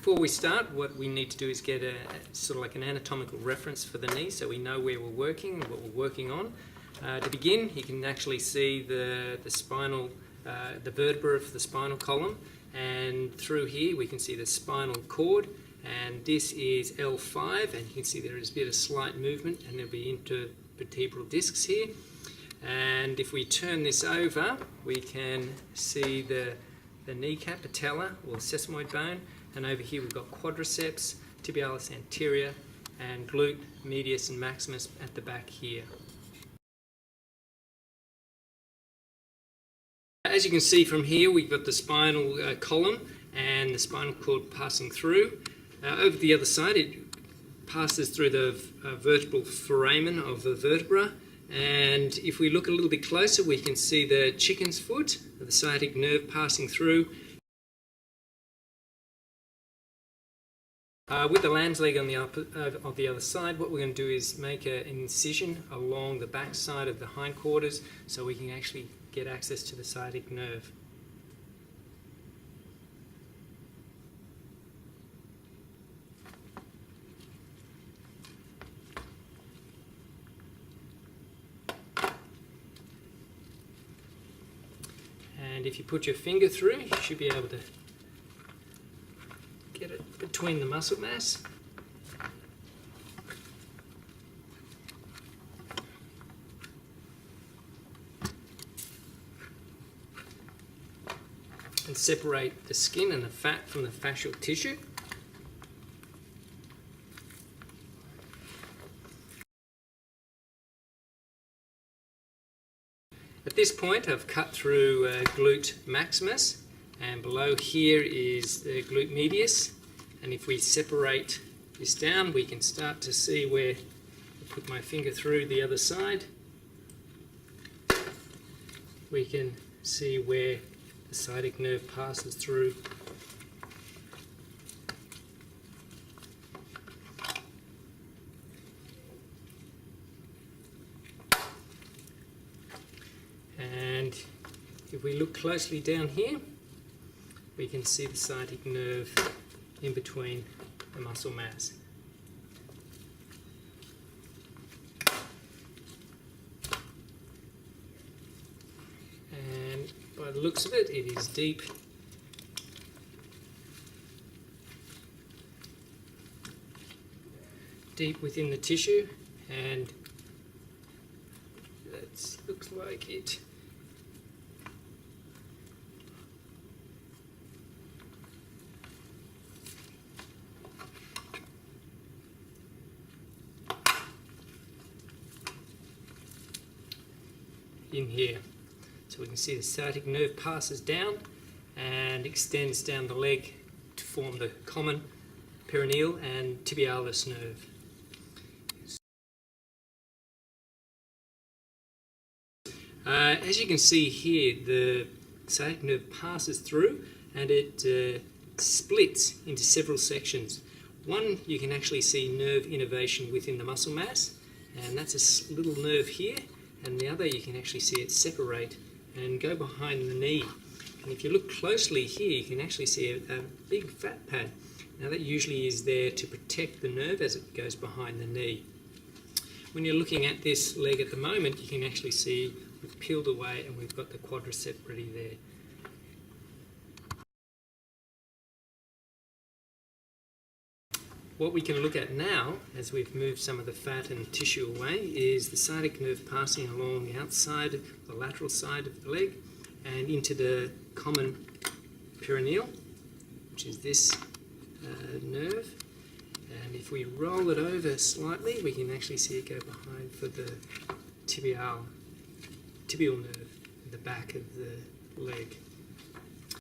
Before we start, what we need to do is get a sort of like an anatomical reference for the knee, so we know where we're working and what we're working on. To begin, you can actually see the spinal, the vertebra of the spinal column, and through here we can see the spinal cord, and this is L5, and you can see there is a bit of slight movement, and there'll be intervertebral discs here. And if we turn this over, we can see the kneecap, patella, or sesamoid bone, and over here we've got quadriceps, tibialis anterior, and glute medius and maximus at the back here. As you can see from here, we've got the spinal column and the spinal cord passing through. Over the other side, it passes through the vertebral foramen of the vertebra, and if we look a little bit closer, we can see the chicken's foot, the sciatic nerve passing through. With the lamb's leg on the other side, what we're going to do is make an incision along the back side of the hindquarters so we can actually get access to the sciatic nerve. And if you put your finger through, you should be able to get it between the muscle mass. And separate the skin and the fat from the fascial tissue. At this point, I've cut through glute maximus, and below here is the glute medius, and if we separate this down, we can start to see where I put my finger through the other side. We can see where the sciatic nerve passes through. And if we look closely down here, we can see the sciatic nerve in between the muscle mass. And by the looks of it, it is deep. Deep within the tissue, and that looks like it. In here. So we can see the sciatic nerve passes down and extends down the leg to form the common peroneal and tibialis nerve. As you can see here, the sciatic nerve passes through and it splits into several sections. One, you can actually see nerve innervation within the muscle mass, and that's a little nerve here. And the other, you can actually see it separate and go behind the knee. And if you look closely here, you can actually see a big fat pad. Now that usually is there to protect the nerve as it goes behind the knee. When you're looking at this leg at the moment, you can actually see we've peeled away and we've got the quadricep ready there. What we can look at now, as we've moved some of the fat and tissue away, is the sciatic nerve passing along the outside, the lateral side of the leg, and into the common peroneal, which is this nerve. And if we roll it over slightly, we can actually see it go behind for the tibial nerve at the back of the leg.